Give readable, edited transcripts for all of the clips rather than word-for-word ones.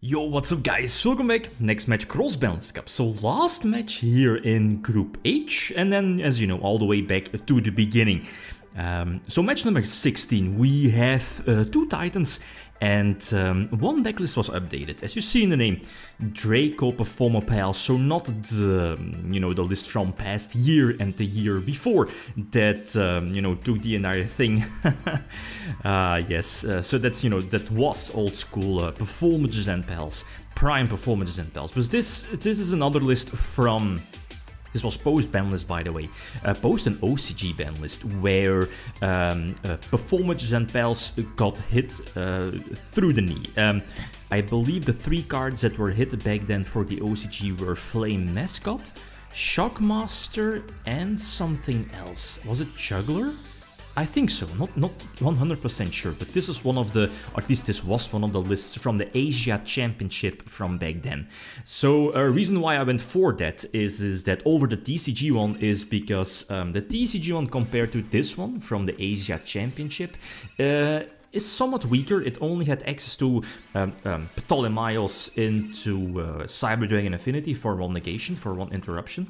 Yo, what's up guys, welcome back. Next match, Cross-Banlist Cup. So last match here in Group H, and then as you know, all the way back to the beginning. So match number 16, we have two Titans and one decklist was updated. As you see in the name, Draco Performapal, so not the, the list from past year and the year before that, took the entire thing. Yes, so that's, that was old school Performances and Pals, Prime Performances and Pals. But this is another list from... This was post-Banlist, by the way, post an OCG Banlist, where Performances and Pals got hit through the knee. I believe the three cards that were hit back then for the OCG were Flame Mascot, Shockmaster, and something else. Was it Juggler? I think so, not 100% sure, but this is one of the, or at least this was one of the lists from the Asia Championship from back then. So a reason why I went for that is that over the TCG one is because the TCG one compared to this one from the Asia Championship is somewhat weaker. It only had access to Ptolemaios into Cyber Dragon Affinity for one negation, for one interruption.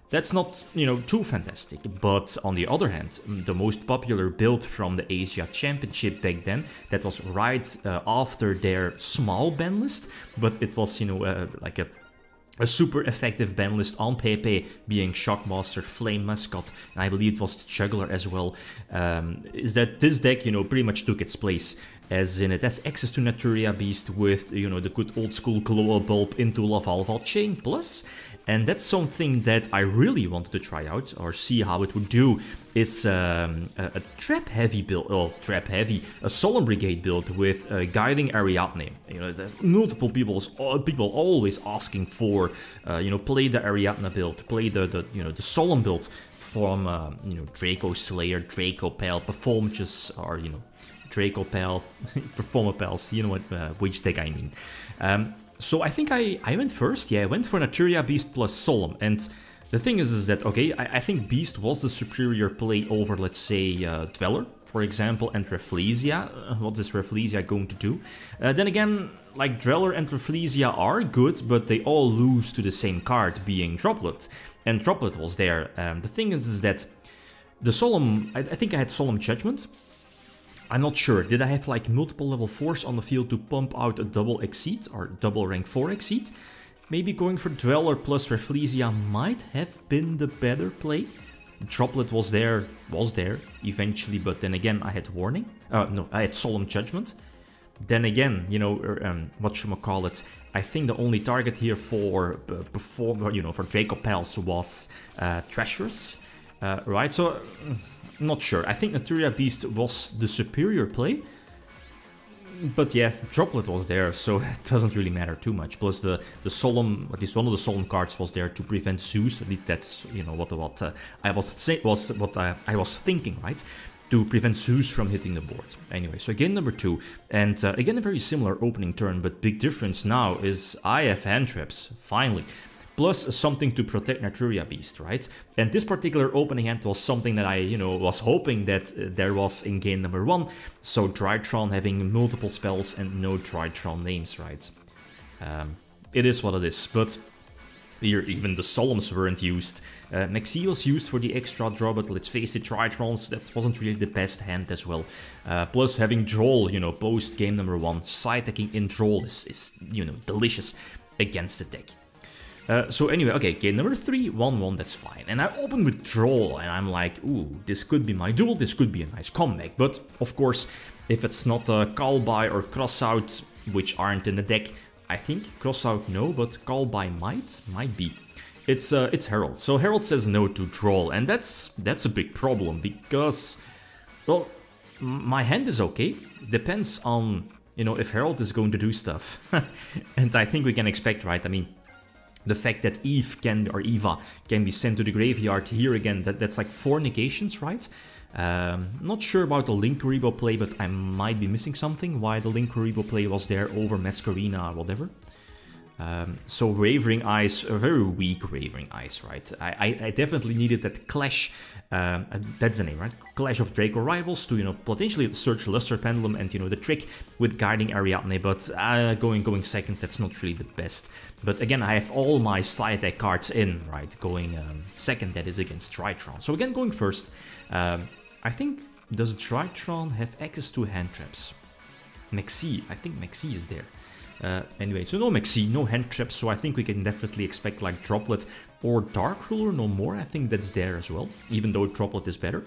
That's not, too fantastic, but on the other hand, the most popular build from the Asia Championship back then, that was right after their small banlist, but it was, like a super effective banlist on PP, being Shockmaster, Flame Mascot, and I believe it was Juggler as well, is that this deck, pretty much took its place, as in it has access to Naturia Beast with, the good old school Glow Bulb into Lavalval Chain Plus. And that's something that I really wanted to try out, or see how it would do, is a trap-heavy build, a Solemn Brigade build with Guiding Ariadne. There's multiple people always asking for, play the Ariadne build, play the Solemn build from, Dracoslayer, Dracopal, Performances, or, Dracopal, Performapals, you know what, which deck I mean. So I think I went first, yeah, I went for Naturia Beast plus Solemn, and the thing is that, okay, I think Beast was the superior play over, let's say, Dweller, for example, and Rafflesia. What is Rafflesia going to do? Then again, like, Dweller and Rafflesia are good, but they all lose to the same card, being Droplet, and Droplet was there. The thing is that the Solemn, I think I had Solemn Judgment. I'm not sure, did I have like multiple level 4s on the field to pump out a double Exceed or double rank 4 Exceed? Maybe going for Dweller plus Rafflesia might have been the better play. Droplet was there eventually, but then again I had Warning. No, I had Solemn Judgment. Then again, whatchamacallit, I think the only target here for for Dracopals was Treacherous, right? So not sure. I think Naturia Beast was the superior play, but yeah, Droplet was there, so it doesn't really matter too much. Plus the Solemn, at least one of the Solemn cards was there to prevent Zeus. At least that's what I was thinking, right? To prevent Zeus from hitting the board. Anyway, so game number 2, and again a very similar opening turn, but big difference now is I have hand traps, finally. Plus something to protect Naturia Beast, right? And this particular opening hand was something that I, was hoping that there was in game number 1. So Drytron having multiple spells and no Drytron names, right? It is what it is, but here even the Solemns weren't used. Maxi was used for the extra draw, but let's face it, Drytrons, that wasn't really the best hand as well. Plus having Droll, post game number 1, side-decking in Droll is delicious against the deck. So anyway, okay, game number 3, 1-1, that's fine. And I open with Droll, and I'm like, ooh, this could be my duel, this could be a nice comeback. But, of course, if it's not Call By or Cross Out, which aren't in the deck, I think Cross Out no, but Call By might be. It's Herald. So Herald says no to Droll, and that's a big problem, because, well, my hand is okay. Depends on, if Herald is going to do stuff. And I think we can expect, right, I mean, the fact that Eva can be sent to the graveyard here again, that's like 4 negations, right? Not sure about the Linkuriboh play, but I might be missing something, why the Linkuriboh play was there over Masquerina or whatever. So Wavering Eyes, a very weak Wavering Eyes, right? I definitely needed that Clash, that's the name, right? Clash of Draco Rivals to, you know, potentially search Luster Pendulum and, you know, the trick with Guiding Ariadne, but going second, that's not really the best. But again, I have all my side attack cards in, right? Going second, that is against Drytron. So again, going first, I think, does Drytron have access to hand traps? Maxi, I think Maxi is there. Anyway, so no Maxi, no hand traps, so I think we can definitely expect like Droplet or Dark Ruler, no more. I think that's there as well, even though Droplet is better.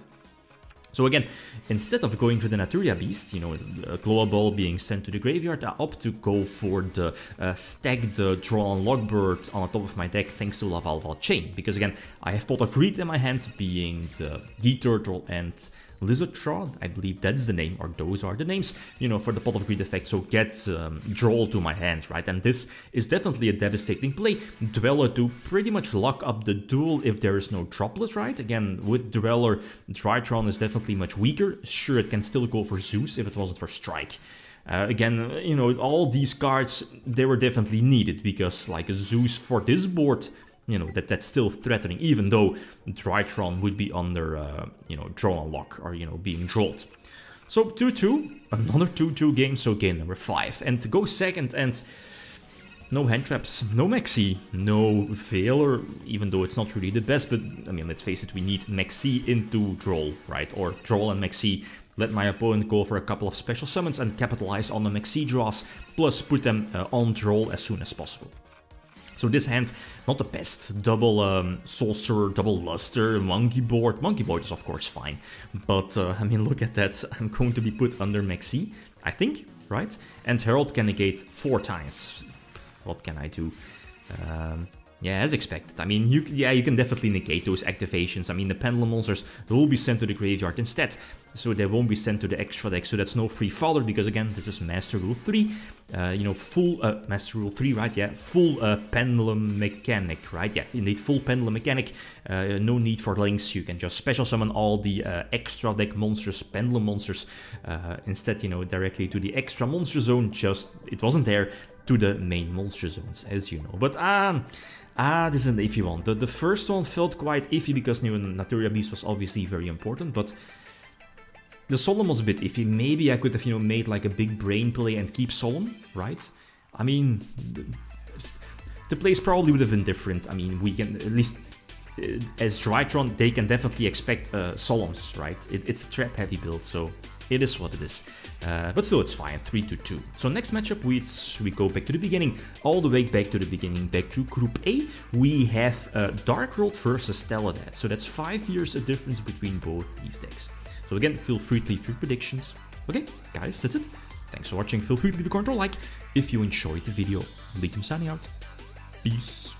So again, instead of going to the Naturia Beast, you know, Glow Ball being sent to the graveyard, I opt to go for the stacked Drawn Logbird on the top of my deck thanks to Lavalval Chain. Because again, I have Pot of Greed in my hand, being the Geeturtle and Lizardtron, I believe that's the name, or those are the names, you know, for the Pot of Greed effect, so get Droll to my hand, right? And this is definitely a devastating play. Dweller to pretty much lock up the duel if there is no Droplet, right? Again, with Dweller, Drytron is definitely much weaker. Sure, it can still go for Zeus if it wasn't for Strike. Again, you know, all these cards, they were definitely needed, because like a Zeus for this board, you know, that's still threatening, even though Drytron would be under, you know, draw and lock, or, you know, being drolled. So 2-2, another 2-2 game, so game number 5. And to go second, and no hand traps, no Maxi, no Veiler, even though it's not really the best, but, I mean, let's face it, we need Maxi into Droll, right? Or Droll and Maxi, let my opponent go for a couple of special summons and capitalize on the Maxi draws, plus put them on Droll as soon as possible. So this hand, not the best. Double Sorcerer, double Luster, Monkey Board. Monkey Board is of course fine. But, I mean, look at that. I'm going to be put under Maxi, I think, right? And Herald can negate 4 times. What can I do? Yeah, as expected. I mean, you can definitely negate those activations. I mean, the Pendulum monsters will be sent to the graveyard instead. So they won't be sent to the extra deck, so that's no free fodder, because again, this is Master Rule 3, you know, full, Master Rule 3, right, yeah, full Pendulum Mechanic, right, yeah, indeed, full Pendulum Mechanic, no need for links, you can just special summon all the extra deck monsters, Pendulum monsters, instead, you know, directly to the extra monster zone, just, it wasn't there, to the main monster zones, as you know, but, this is an iffy one. The first one felt quite iffy, because new Naturia Beast was obviously very important, but the Solemn was a bit iffy. Maybe I could have, you know, made like a big brain play and keep Solemn, right? I mean, the plays probably would have been different. I mean, we can, at least as Drytron, they can definitely expect Solemns, right? It's a trap heavy build, so it is what it is. But still, it's fine, 3-2. So next matchup, we go back to the beginning, all the way back to the beginning, back to Group A. We have Dark World versus Teledat. So that's 5 years a difference between both these decks. So again, feel free to leave your predictions. Okay, guys, that's it. Thanks for watching. Feel free to leave a comment or like if you enjoyed the video. Leakum signing out. Peace.